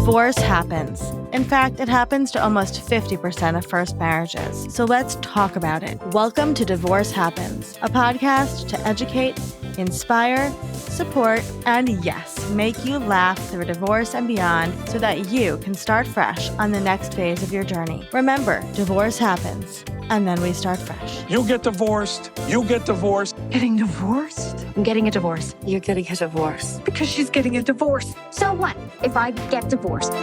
Divorce happens. In fact, it happens to almost 50% of first marriages. So let's talk about it. Welcome to Divorce Happens, a podcast to educate, inspire, support, and yes, make you laugh through divorce and beyond so that you can start fresh on the next phase of your journey. Remember, divorce happens, and then we start fresh. You get divorced. You get divorced. Getting divorced? I'm getting a divorce. You're getting a divorce. Because she's getting a divorce. So what if I get divorced?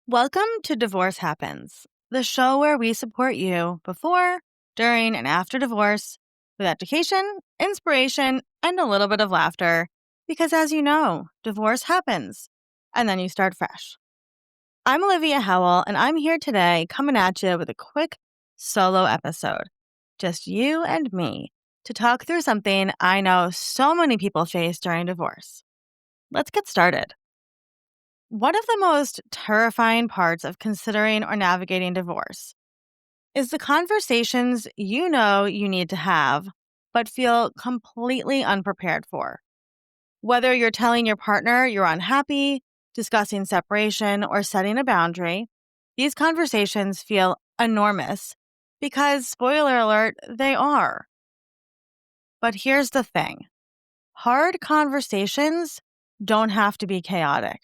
Welcome to Divorce Happens, the show where we support you before, during, and after divorce with education, inspiration, and a little bit of laughter. Because as you know, divorce happens, and then you start fresh. I'm Olivia Howell, and I'm here today coming at you with a quick solo episode. Just you and me to talk through something I know so many people face during divorce. Let's get started. One of the most terrifying parts of considering or navigating divorce is the conversations you know you need to have, but feel completely unprepared for. Whether you're telling your partner you're unhappy, discussing separation, or setting a boundary, these conversations feel enormous because, spoiler alert, they are. But here's the thing. Hard conversations don't have to be chaotic.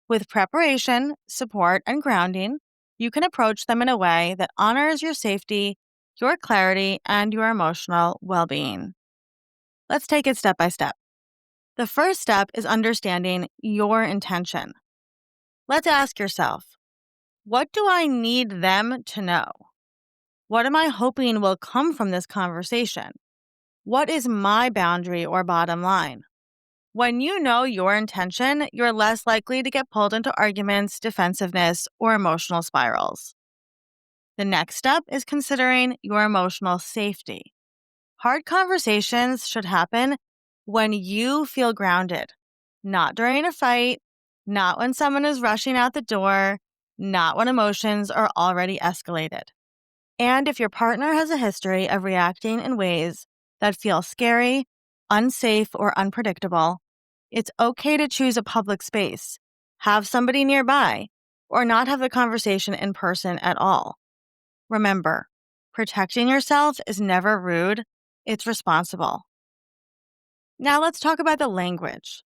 With preparation, support, and grounding, you can approach them in a way that honors your safety, your clarity, and your emotional well-being. Let's take it step by step. The first step is understanding your intention. Let's ask yourself, what do I need them to know? What am I hoping will come from this conversation? What is my boundary or bottom line? When you know your intention, you're less likely to get pulled into arguments, defensiveness, or emotional spirals. The next step is considering your emotional safety. Hard conversations should happen when you feel grounded, not during a fight, not when someone is rushing out the door, not when emotions are already escalated. And if your partner has a history of reacting in ways that feel scary, unsafe, or unpredictable, it's okay to choose a public space, have somebody nearby, or not have the conversation in person at all. Remember, protecting yourself is never rude, it's responsible. Now let's talk about the language.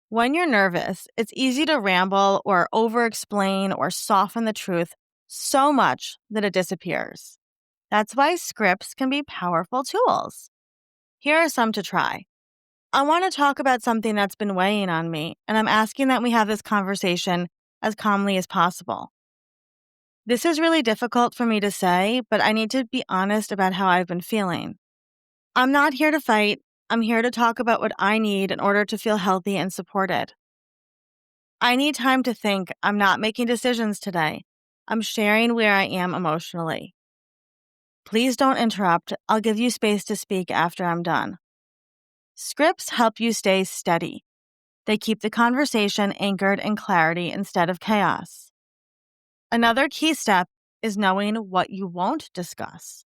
When you're nervous, it's easy to ramble or over-explain or soften the truth so much that it disappears. That's why scripts can be powerful tools. Here are some to try. I want to talk about something that's been weighing on me, and I'm asking that we have this conversation as calmly as possible. This is really difficult for me to say, but I need to be honest about how I've been feeling. I'm not here to fight. I'm here to talk about what I need in order to feel healthy and supported. I need time to think. I'm not making decisions today. I'm sharing where I am emotionally. Please don't interrupt. I'll give you space to speak after I'm done. Scripts help you stay steady. They keep the conversation anchored in clarity instead of chaos. Another key step is knowing what you won't discuss.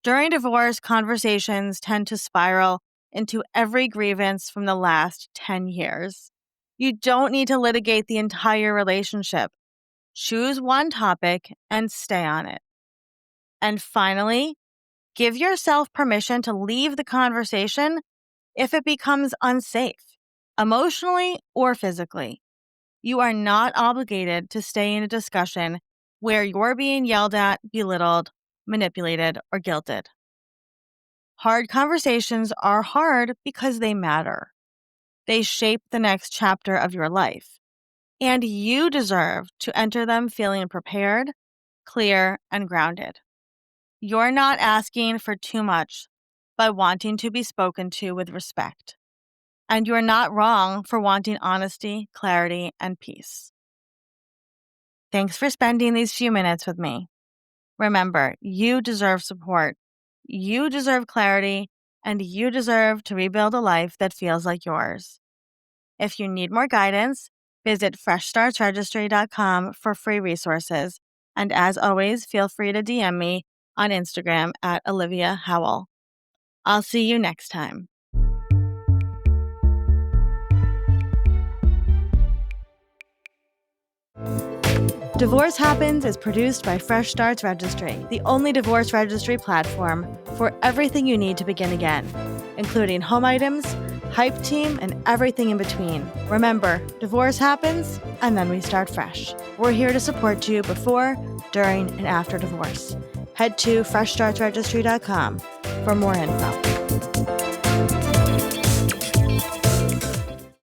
During divorce, conversations tend to spiral into every grievance from the last 10 years. You don't need to litigate the entire relationship. Choose one topic and stay on it. And finally, give yourself permission to leave the conversation if it becomes unsafe, emotionally or physically. You are not obligated to stay in a discussion where you're being yelled at, belittled, manipulated, or guilted. Hard conversations are hard because they matter. They shape the next chapter of your life, and you deserve to enter them feeling prepared, clear, and grounded. You're not asking for too much by wanting to be spoken to with respect, and you're not wrong for wanting honesty, clarity, and peace. Thanks for spending these few minutes with me. Remember, you deserve support, you deserve clarity, and you deserve to rebuild a life that feels like yours. If you need more guidance, visit freshstartsregistry.com for free resources. And as always, feel free to DM me on Instagram at Olivia Howell. I'll see you next time. Divorce Happens is produced by Fresh Starts Registry, the only divorce registry platform for everything you need to begin again, including home items, hype team, and everything in between. Remember, divorce happens, and then we start fresh. We're here to support you before, during, and after divorce. Head to freshstartsregistry.com for more info.